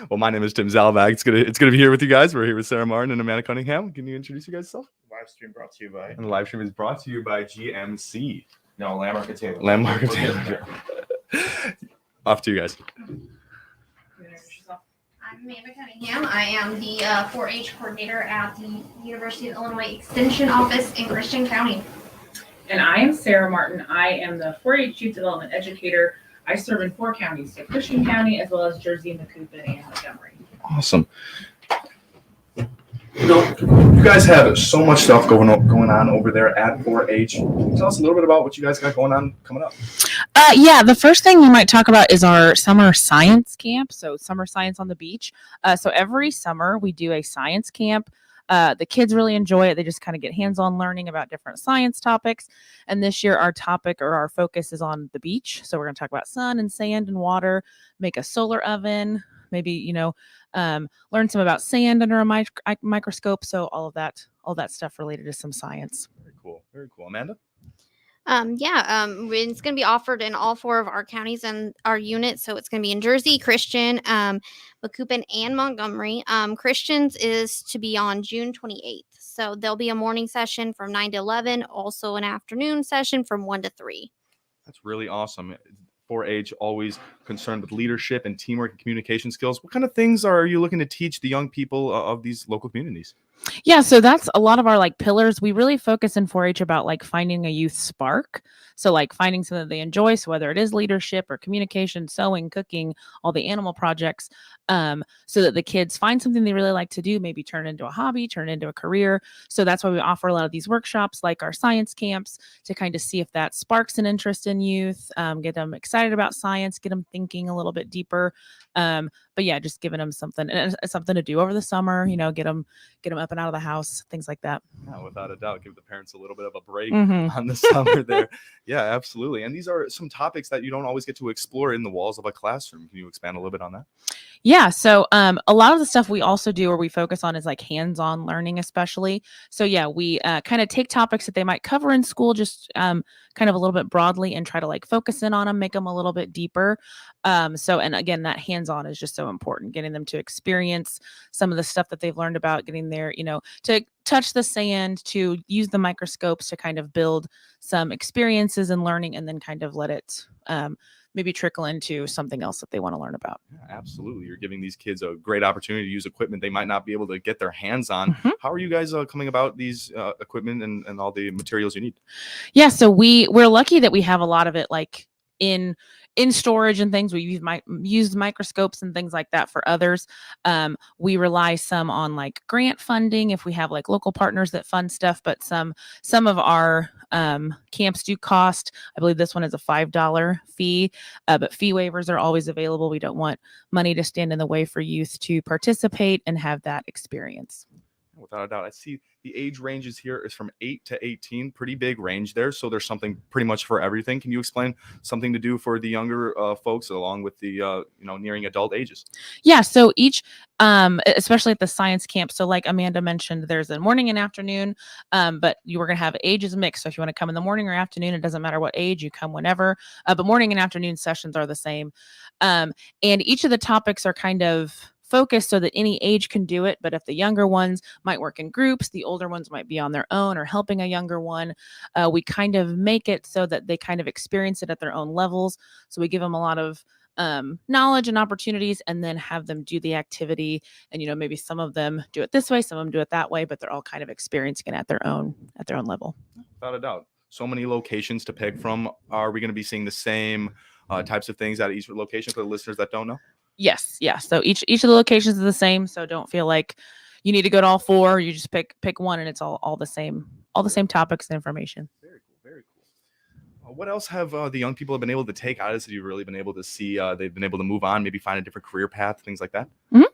Well, my name is Tim Zalbag. It's gonna be here with you guys. We're here with Sarah Martin and Amanda Cunningham. Can you introduce you guys yourself? Live stream brought to you by. And the live stream is brought to you by GMC. No, Landmark of Taylor. Landmark of Taylor. Off to you guys. I'm Amanda Cunningham. I am the 4-H coordinator at the University of Illinois Extension Office in Christian County. And I am Sarah Martin. I am the 4-H Youth Development Educator. I serve in 4 counties, so Christian County, as well as Jersey, Macoupin, and Montgomery. Awesome. You guys have so much stuff going on over there at 4-H. Can you tell us a little bit about what you guys got going on coming up? Yeah, the first thing we might talk about is our summer science camp. So summer science on the beach. So every summer we do a science camp. The kids really enjoy it. They just kind of get hands-on learning about different science topics. And this year our topic or our focus is on the beach. So we're going to talk about sun and sand and water, make a solar oven, maybe, learn some about sand under a microscope. So all that stuff related to some science. Very cool. Very cool. Amanda? It's going to be offered in all 4 of our counties and our units. So it's going to be in Jersey, Christian, Macoupin, and Montgomery. Christians is to be on June 28th. So there'll be a morning session from 9 to 11, also an afternoon session from 1 to 3. That's really awesome. 4-H always concerned with leadership and teamwork and communication skills. What kind of things are you looking to teach the young people of these local communities? Yeah, so that's a lot of our pillars. We really focus in 4-H about finding a youth spark. So finding something that they enjoy. So whether it is leadership or communication, sewing, cooking, all the animal projects, so that the kids find something they really like to do, maybe turn it into a hobby, turn it into a career. So that's why we offer a lot of these workshops like our science camps to kind of see if that sparks an interest in youth, get them excited about science, get them thinking a little bit deeper. But yeah, just giving them something to do over the summer, get them up and out of the house, things like that. Yeah, without a doubt, give the parents a little bit of a break on the summer there. Yeah, absolutely. And these are some topics that you don't always get to explore in the walls of a classroom. Can you expand a little bit on that? Yeah. So a lot of the stuff we also do or we focus on is hands-on learning, especially. So yeah, we kind of take topics that they might cover in school, just kind of a little bit broadly and try to focus in on them, make them a little bit deeper. And again, that hands-on is just so important, getting them to experience some of the stuff that they've learned about, getting there, to touch the sand, to use the microscopes to kind of build some experiences and learning, and then kind of let it maybe trickle into something else that they want to learn about. Yeah, absolutely. You're giving these kids a great opportunity to use equipment they might not be able to get their hands on. How are you guys coming about these equipment and all the materials you need? Yeah, so we're lucky that we have a lot of it in storage and things. We use microscopes and things like that for others. We rely some on grant funding if we have local partners that fund stuff, but some of our camps do cost. I believe this one is a $5 fee, but fee waivers are always available. We don't want money to stand in the way for youth to participate and have that experience. Without a doubt. I see the age ranges here is from 8 to 18, pretty big range there. So there's something pretty much for everything. Can you explain something to do for the younger folks along with the, nearing adult ages? Yeah. So each, especially at the science camp. So like Amanda mentioned, there's a morning and afternoon, but you were going to have ages mixed. So if you want to come in the morning or afternoon, it doesn't matter what age, you come whenever, but morning and afternoon sessions are the same. And each of the topics are kind of focused so that any age can do it. But if the younger ones might work in groups, the older ones might be on their own or helping a younger one. We kind of make it so that they kind of experience it at their own levels. So we give them a lot of knowledge and opportunities, and then have them do the activity. And, maybe some of them do it this way, some of them do it that way, but they're all kind of experiencing it at their own level. Without a doubt. So many locations to pick from. Are we going to be seeing the same types of things at each location for the listeners that don't know? Yes. Yeah. So each of the locations is the same. So don't feel like you need to go to all four. You just pick one, and it's all the same topics and information. Very cool. Very cool. What else have the young people have been able to take out of this? Have you really been able to see they've been able to move on, maybe find a different career path, things like that? Mm-hmm.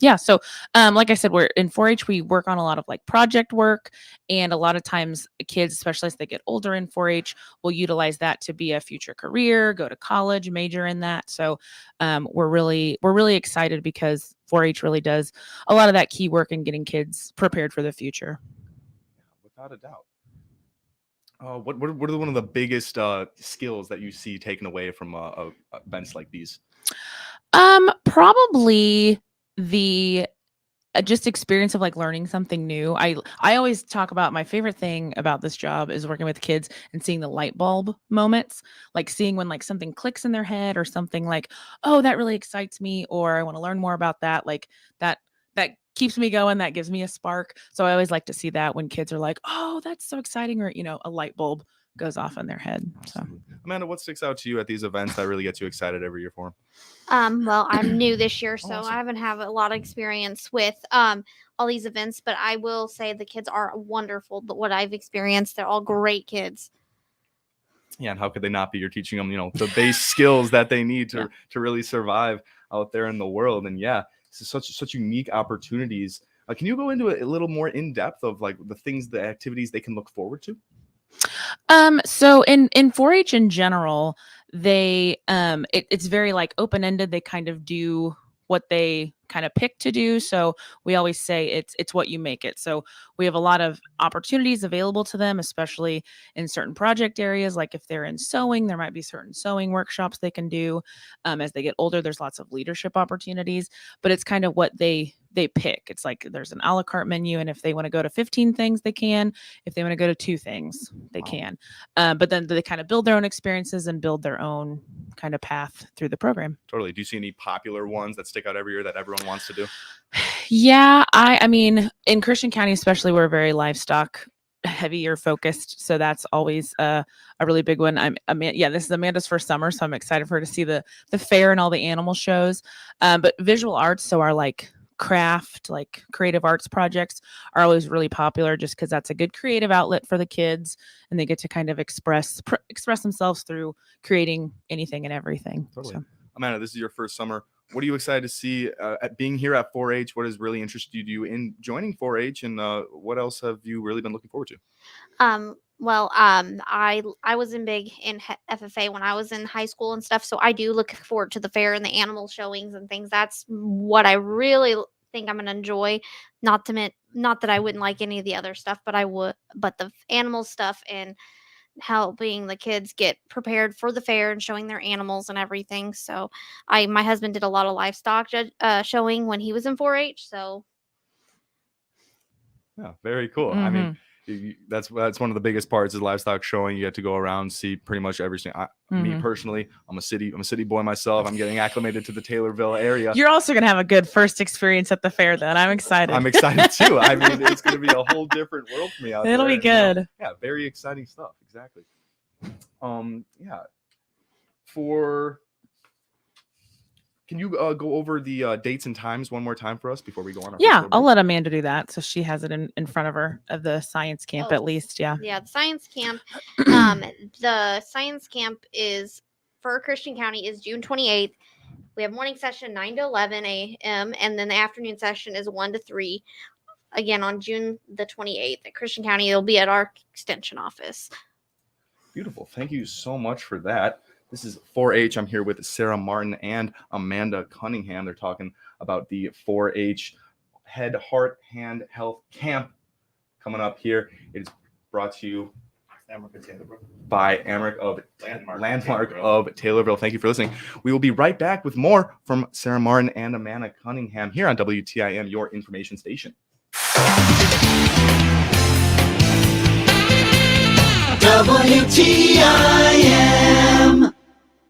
Yeah. So, like I said, we're in 4-H, we work on a lot of project work, and a lot of times kids, especially as they get older in 4-H, will utilize that to be a future career, go to college, major in that. So, we're really excited because 4-H really does a lot of that key work in getting kids prepared for the future. Without a doubt. What are one of the biggest skills that you see taken away from events like these? Probably the just experience of like learning something new. I always talk about my favorite thing about this job is working with kids and seeing the light bulb moments, like seeing when like something clicks in their head or something like, oh, that really excites me, or I want to learn more about that. Like that keeps me going. That gives me a spark. So I always like to see that when kids are like, oh, that's so exciting, or a light bulb goes off in their head. So Absolutely. Amanda, what sticks out to you at these events that really gets you excited every year for them? Well, I'm new this year, so awesome. I haven't have a lot of experience with all these events, but I will say the kids are wonderful. What I've experienced, they're all great kids. Yeah, and how could they not be? You're teaching them, the base skills that they need to really survive out there in the world. And yeah, this is such unique opportunities. Can you go into a little more in depth of like the activities they can look forward to? So in 4-H in general, they it's very like open-ended. They kind of do what they kind of pick to do. So we always say it's what you make it. So we have a lot of opportunities available to them, especially in certain project areas. Like if they're in sewing, there might be certain sewing workshops they can do. As they get older, there's lots of leadership opportunities, but it's kind of what they pick. It's like there's an a la carte menu, and if they want to go to 15 things, they can. If they want to go to 2 things, they can. But then they kind of build their own experiences and build their own kind of path through the program. Totally. Do you see any popular ones that stick out every year that everyone wants to do? Yeah, I mean, in Christian County especially, we're very livestock heavy or focused, so that's always a really big one. This is Amanda's first summer, so I'm excited for her to see the fair and all the animal shows. But visual arts, so our like craft, like creative arts projects are always really popular just because that's a good creative outlet for the kids, and they get to kind of express themselves through creating anything and everything. Totally. So. Amanda, this is your first summer. What are you excited to see at being here at 4-H? What has really interested you in joining 4-H, and what else have you really been looking forward to? I wasn't big in FFA when I was in high school and stuff, so I do look forward to the fair and the animal showings and things. That's what I really think I'm gonna enjoy. Not that I wouldn't like any of the other stuff, but I would. But the animal stuff and helping the kids get prepared for the fair and showing their animals and everything. So, my husband did a lot of livestock showing when he was in 4-H. So, Yeah, very cool. I mean, that's one of the biggest parts is livestock showing. You get to go around, see pretty much everything. Me personally, I'm a city boy myself. I'm getting acclimated to the Taylorville area. You're also gonna have a good first experience at the fair, then. I'm excited. I'm excited too. I mean, it's gonna be a whole different world for me out there. It'll be good. Yeah, very exciting stuff. Exactly. Can you go over the dates and times one more time for us before we go on? Yeah, I'll let Amanda do that, so she has it in front of her of the science camp at least. Yeah. Yeah, the science camp. The science camp is for Christian County is June 28th. We have morning session 9 to 11 a.m. and then the afternoon session is 1 to 3. Again on June the 28th at Christian County. It'll be at our extension office. Beautiful. Thank you so much for that. This is 4-H. I'm here with Sarah Martin and Amanda Cunningham. They're talking about the 4-H Head, Heart, Hand Health Camp coming up here. It is brought to you by Amric of Landmark of Taylorville. Thank you for listening. We will be right back with more from Sarah Martin and Amanda Cunningham here on WTIM, your information station. WTIM.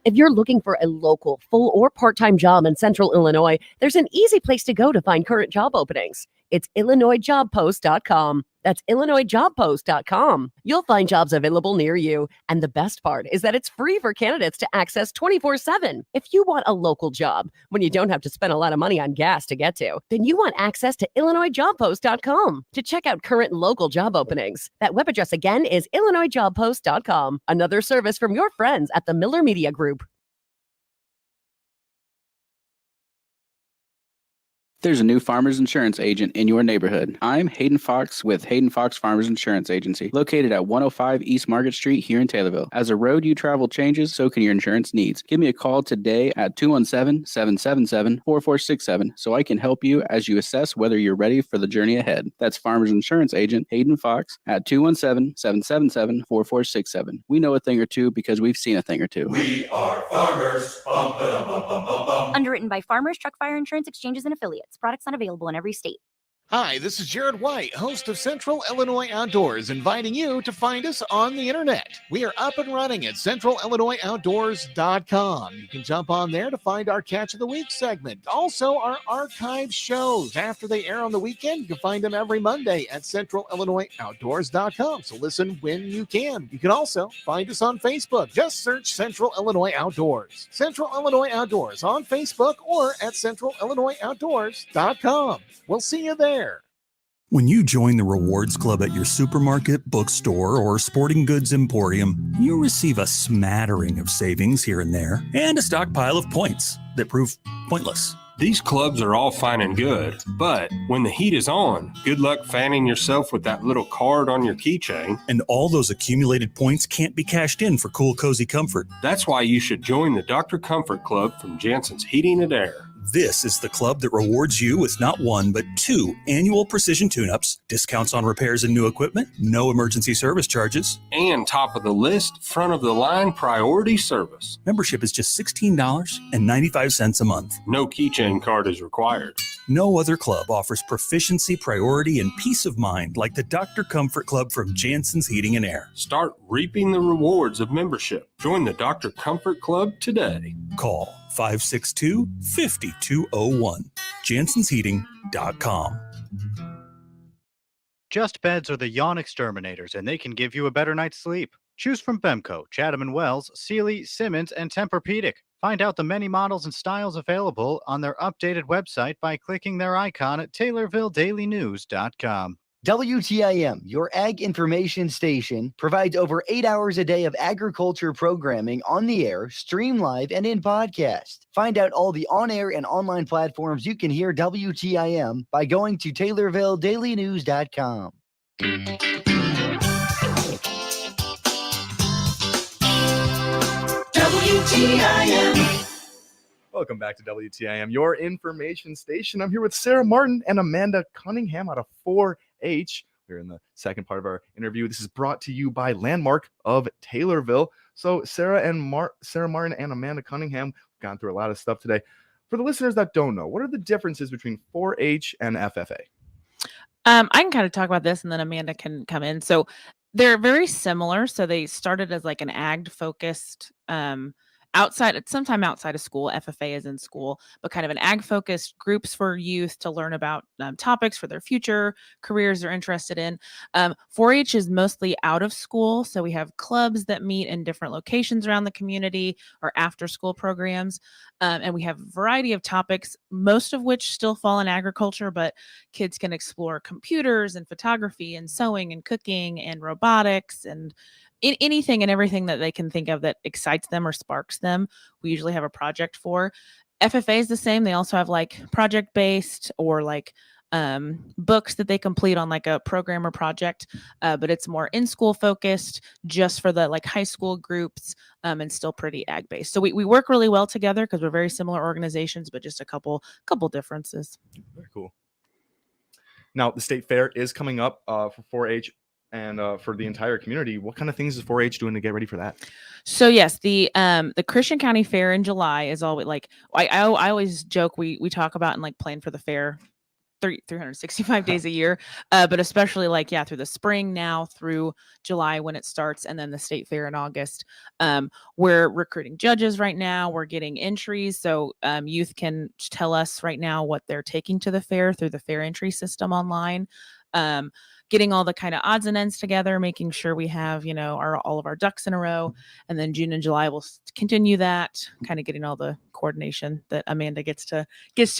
If you're looking for a local, full or part-time job in Central Illinois, there's an easy place to go to find current job openings. It's IllinoisJobPost.com. That's IllinoisJobPost.com. You'll find jobs available near you. And the best part is that it's free for candidates to access 24/7. If you want a local job when you don't have to spend a lot of money on gas to get to, then you want access to IllinoisJobPost.com to check out current local job openings. That web address again is IllinoisJobPost.com. Another service from your friends at the Miller Media Group. There's a new Farmers Insurance agent in your neighborhood. I'm Hayden Fox with Hayden Fox Farmers Insurance Agency, located at 105 East Market Street here in Taylorville. As the road you travel changes, so can your insurance needs. Give me a call today at 217-777-4467 so I can help you as you assess whether you're ready for the journey ahead. That's Farmers Insurance Agent Hayden Fox at 217-777-4467. We know a thing or two because we've seen a thing or two. We are farmers. Bum, ba-dum, bum, bum, bum, bum. Underwritten by Farmers Truck Fire Insurance Exchanges and Affiliates. Products not available in every state. Hi, this is Jared White, host of Central Illinois Outdoors, inviting you to find us on the internet. We are up and running at centralillinoisoutdoors.com. You can jump on there to find our Catch of the Week segment. Also, our archive shows. After they air on the weekend, you can find them every Monday at centralillinoisoutdoors.com. So listen when you can. You can also find us on Facebook. Just search Central Illinois Outdoors. Central Illinois Outdoors on Facebook or at centralillinoisoutdoors.com. We'll see you there. When you join the Rewards Club at your supermarket, bookstore, or sporting goods emporium, you receive a smattering of savings here and there and a stockpile of points that prove pointless. These clubs are all fine and good, but when the heat is on, good luck fanning yourself with that little card on your keychain. And all those accumulated points can't be cashed in for cool, cozy comfort. That's why you should join the Dr. Comfort Club from Jansen's Heating and Air. This is the club that rewards you with not one, but 2 annual precision tune-ups, discounts on repairs and new equipment, no emergency service charges, and top of the list, front of the line priority service. Membership is just $16.95 a month. No keychain card is required. No other club offers proficiency, priority, and peace of mind like the Dr. Comfort Club from Jansen's Heating and Air. Start reaping the rewards of membership. Join the Dr. Comfort Club today. Call 562-5201. JansensHeating.com. Just Beds are the yawn exterminators, and they can give you a better night's sleep. Choose from Bemco, Chatham & Wells, Sealy, Simmons, and Tempur-Pedic. Find out the many models and styles available on their updated website by clicking their icon at TaylorvilleDailyNews.com. WTIM, your ag information station, provides over 8 hours a day of agriculture programming on the air, stream live, and in podcast. Find out all the on-air and online platforms you can hear WTIM by going to TaylorvilleDailyNews.com. WTIM. Welcome back to WTIM, your information station. I'm here with Sarah Martin and Amanda Cunningham out of 4-H. We're in the second part of our interview. This is brought to you by Landmark of Taylorville. So Sarah Martin and Amanda Cunningham, we've gone through a lot of stuff today. For the listeners that don't know, what are the differences between 4-H and FFA? I can kind of talk about this, and then Amanda can come in. So they're very similar. So they started as like an ag-focused sometime outside of school. FFA is in school, but kind of an ag-focused groups for youth to learn about topics for their future careers they're interested in. 4-H is mostly out of school. So we have clubs that meet in different locations around the community or after school programs. And we have a variety of topics, most of which still fall in agriculture, but kids can explore computers and photography and sewing and cooking and robotics and anything and everything that they can think of that excites them or sparks them. We usually have a project for. FFA is the same. They also have like project-based or like books that they complete on like a program or project, but it's more in-school focused just for the like high school groups and still pretty ag-based. So we work really well together because we're very similar organizations, but just a couple differences. Very cool. Now, the state fair is coming up for 4-H. And for the entire community, what kind of things is 4-H doing to get ready for that? So yes, the Christian County Fair in July is always like I always joke we talk about and like plan for the fair 365 days a year, but especially like through the spring now through July when it starts, and then the state fair in August. We're recruiting judges right now. We're getting entries, so youth can tell us right now what they're taking to the fair through the fair entry system online. Getting all the kind of odds and ends together, making sure we have, all of our ducks in a row. And then June and July, we'll continue that, kind of getting all the coordination that Amanda gets to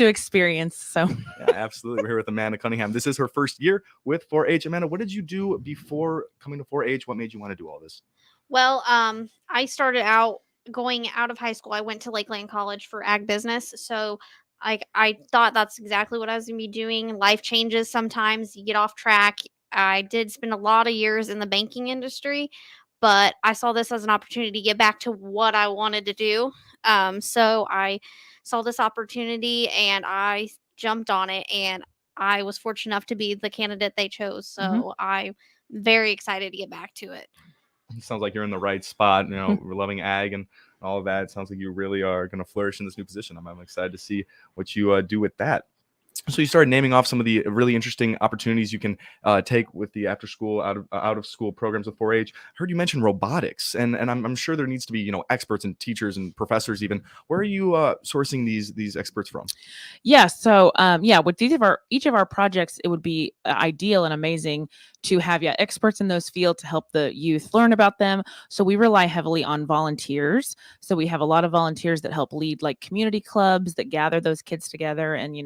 experience. So yeah, absolutely. We're here with Amanda Cunningham. This is her first year with 4-H. Amanda, what did you do before coming to 4-H? What made you want to do all this? Well, I started out going out of high school. I went to Lakeland College for ag business. So I thought that's exactly what I was gonna be doing. Life changes sometimes. You get off track. I did spend a lot of years in the banking industry, but I saw this as an opportunity to get back to what I wanted to do. So I saw this opportunity and I jumped on it, and I was fortunate enough to be the candidate they chose. So I'm very excited to get back to it. It sounds like you're in the right spot. You know, we're loving ag and all of that. It sounds like you really are going to flourish in this new position. I'm excited to see what you do with that. So you started naming off some of the really interesting opportunities you can take with the after school, out of school programs with 4-H. I heard you mention robotics, and I'm sure there needs to be experts and teachers and professors even. Where are you sourcing these experts from? Yeah. So with each of our projects, it would be ideal and amazing to have experts in those fields to help the youth learn about them. So we rely heavily on volunteers. So we have a lot of volunteers that help lead like community clubs that gather those kids together and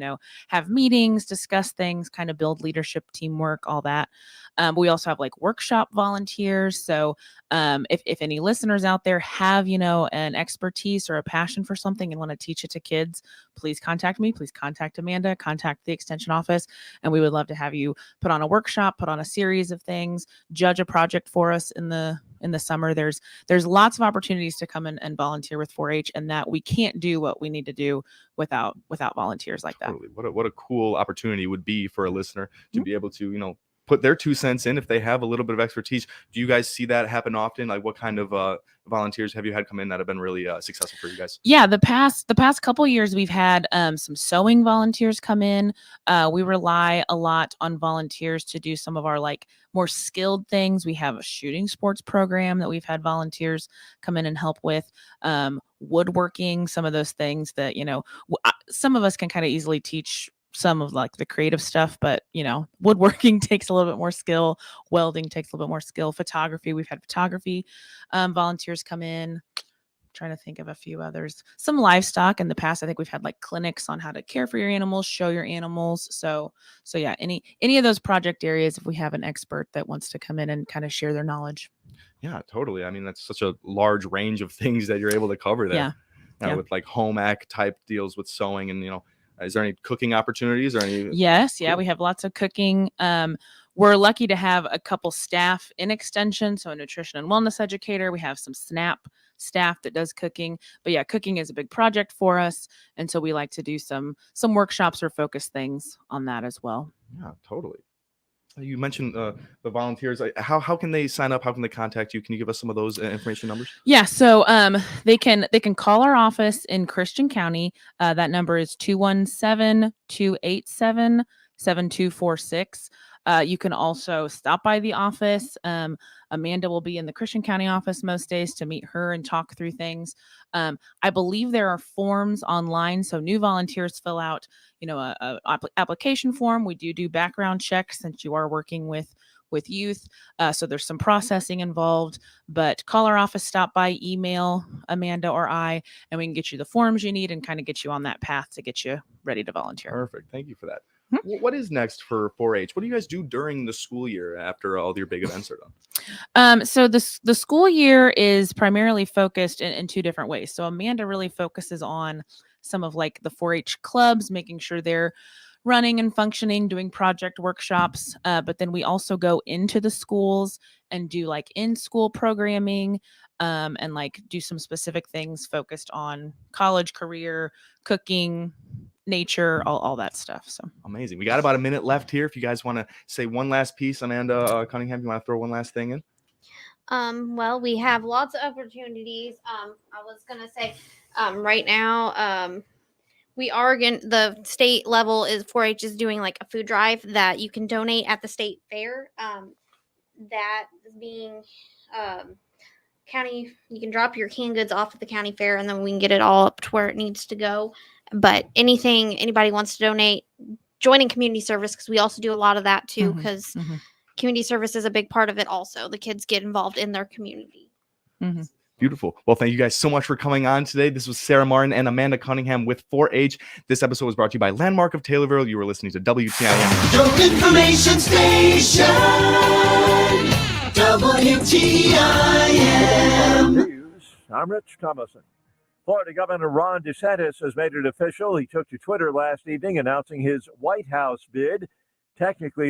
have meetings, discuss things, kind of build leadership, teamwork, all that. But we also have like workshop volunteers. So if any listeners out there have an expertise or a passion for something and want to teach it to kids, please contact me. Please contact Amanda. Contact the extension office, and we would love to have you put on a workshop, put on a series of things, judge a project for us in the summer. There's lots of opportunities to come in and volunteer with 4-H, and that we can't do what we need to do without volunteers like that. Totally. What a cool opportunity would be for a listener to be able to put their 2 cents in if they have a little bit of expertise. Do you guys see that happen often? Like, what kind of volunteers have you had come in that have been really successful for you guys? Yeah, the past couple of years, we've had some sewing volunteers come in. We rely a lot on volunteers to do some of our like more skilled things. We have a shooting sports program that we've had volunteers come in and help with. Woodworking, some of those things that some of us can kind of easily teach some of like the creative stuff, but woodworking takes a little bit more skill. Welding takes a little bit more skill. Photography, we've had photography volunteers come in. Trying to think of a few others. Some livestock in the past. I think we've had like clinics on how to care for your animals, show your animals. So yeah, any of those project areas, if we have an expert that wants to come in and kind of share their knowledge. Yeah, totally. I mean, that's such a large range of things that you're able to cover there. Yeah. With like home ec type deals with sewing and is there any cooking opportunities or any? Yes. Yeah. We have lots of cooking. We're lucky to have a couple staff in extension. So a nutrition and wellness educator. We have some SNAP staff that does cooking. But yeah, cooking is a big project for us. And so we like to do some workshops or focus things on that as well. Yeah, totally. You mentioned the volunteers. How can they sign up? How can they contact you? Can you give us some of those information numbers? Yeah, so they can call our office in Christian County. That number is 217-287-7246. You can also stop by the office. Amanda will be in the Christian County office most days to meet her and talk through things. I believe there are forms online, so new volunteers fill out, a application form. We do background checks since you are working with youth. So there's some processing involved, but call our office, stop by, email Amanda or I, and we can get you the forms you need and kind of get you on that path to get you ready to volunteer. Perfect. Thank you for that. What is next for 4-H? What do you guys do during the school year after all your big events are done? So the school year is primarily focused in 2 different ways. So Amanda really focuses on some of like the 4-H clubs, making sure they're running and functioning, doing project workshops. But then we also go into the schools and do like in-school programming and like do some specific things focused on college, career, cooking, nature, all that stuff. So amazing. We got about a minute left here. If you guys want to say one last piece, Amanda Cunningham, you want to throw one last thing in? Well, we have lots of opportunities. I was gonna say, right now, we are the state level is 4-H is doing like a food drive that you can donate at the state fair. That is being county. You can drop your canned goods off at the county fair, and then we can get it all up to where it needs to go. But anybody wants to donate, joining community service, because we also do a lot of that too, because community service is a big part of it also. The kids get involved in their community. Beautiful. Well, thank you guys so much for coming on today. This was Sarah Martin and Amanda Cunningham with 4-H. This episode was brought to you by Landmark of Taylorville. You were listening to WTIM. Your information station, WTIM. I'm Rich Thomason. Florida Governor Ron DeSantis has made it official. He took to Twitter last evening announcing his White House bid. Technically,